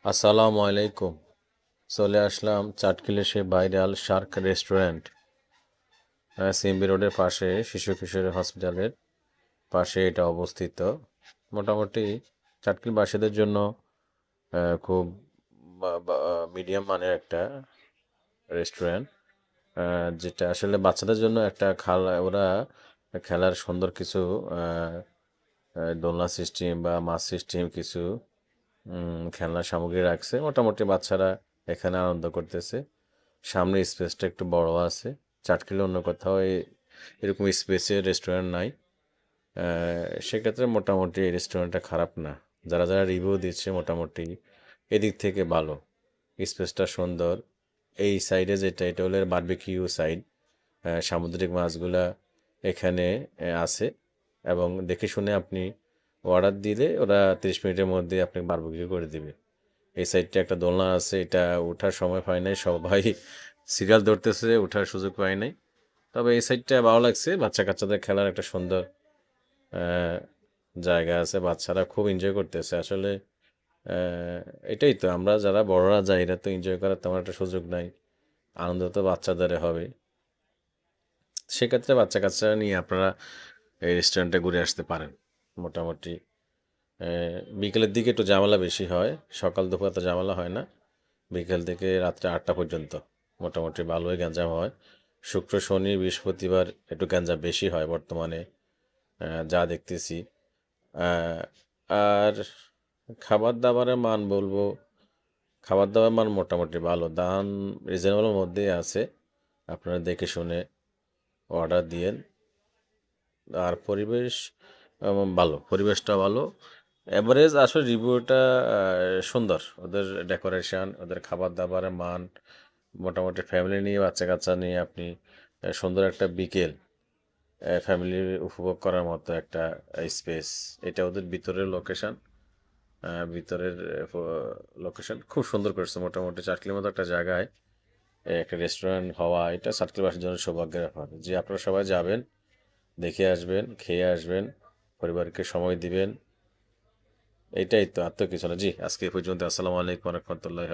আসসালামু আলাইকুম। চলে আসলাম চাটখিলে সে ভাইরাল শার্ক রেস্টুরেন্ট, সিএমবি রোডের পাশে, শিশু কিশোরী হসপিটালের পাশে এটা অবস্থিত। মোটামুটি চাটখিলবাসীদের জন্য খুব মিডিয়াম মানের একটা রেস্টুরেন্ট, যেটা আসলে বাচ্চাদের জন্য একটা ওরা খেলার সুন্দর কিছু আহ, দোলনা সিস্টেম বা মাছ সিস্টেম কিছু খেলনার সামগ্রী রাখছে। মোটামুটি বাচ্চারা এখানে আনন্দ করতেছে। সামনে স্পেসটা একটু বড় আছে। চাটখিলে অন্য কোথাও এরকম স্পেসের রেস্টুরেন্ট নাই। সেক্ষেত্রে মোটামুটি এই রেস্টুরেন্টটা খারাপ না। যারা যারা রিভিউ দিচ্ছে মোটামুটি এদিক থেকে ভালো। স্পেসটা সুন্দর। এই সাইডে যেটা, এটা হলো বারবিকিউ সাইড। সামুদ্রিক মাছগুলা এখানে আছে, এবং দেখে শুনে আপনি অর্ডার দিলে ওরা 30 মিনিটের মধ্যে আপনাকে বারবিকিউ করে দিবে। এই সাইডটা একটা দোলনা আছে, এটা ওঠার সময় পায় নাই, সবাই সিরিয়াল ধরতেছে, ওঠার সুযোগ পায় নাই। তবে এই সাইডটা ভালো লাগছে, বাচ্চা কাচ্চাদের খেলার একটা সুন্দর আহ, জায়গা আছে, বাচ্চারা খুব এনজয় করতেছে আসলে। আহ, এটাই তো, আমরা যারা বড়রা যাই এরা তো এনজয় করার তেমন একটা সুযোগ নাই। আনন্দ তো বাচ্চাদের হবে। সেক্ষেত্রে বাচ্চা কাচ্চারা নিয়ে আপনারা এই রেস্টুরেন্টে ঘুরে আসতে পারেন। মোটামুটি বিকেলের দিকে একটু ঝামেলা বেশি হয়, সকাল দুপুর এত ঝামেলা হয় না। বিকেল থেকে রাত্রে 8টা পর্যন্ত মোটামুটি ভালোই গ্যাঞ্জাম হয়। শুক্র শনি বৃহস্পতিবার একটু গ্যাঞ্জাম বেশি হয় বর্তমানে, যা দেখতেছি। আহ, আর খাবার দাবারের মান বলবো, খাবার দাবার মান মোটামুটি ভালো, দাম রিজনেবলের মধ্যেই আছে। আপনারা দেখে শুনে অর্ডার দিয়েন। আর পরিবেশ ভালো, পরিবেশটা ভালো। অ্যাভারেজ আসলে রিভিউটা সুন্দর, ওদের ডেকোরেশন, ওদের খাবার দাবারের মান। মোটামুটি ফ্যামিলি নিয়ে, বাচ্চা কাচ্চা নিয়ে আপনি সুন্দর একটা বিকেল ফ্যামিলি উপভোগ করার মতো একটা স্পেস। এটা ওদের ভিতরের লোকেশন, ভিতরের লোকেশন খুব সুন্দর করেছে। মোটামুটি 4 কিলোর মতো একটা জায়গায় একটা রেস্টুরেন্ট হওয়া, এটা চাটখিলবাসীর জন্য সৌভাগ্যের ব্যাপার যে আপনারা সবাই যাবেন, দেখে আসবেন, খেয়ে আসবেন, পরিবারকে সময় দিবেন। এটাই তো, আর তো কিছু না। জি, আজকে এই পর্যন্ত। আসসালামু আলাইকুম রহমতুল্লাহ।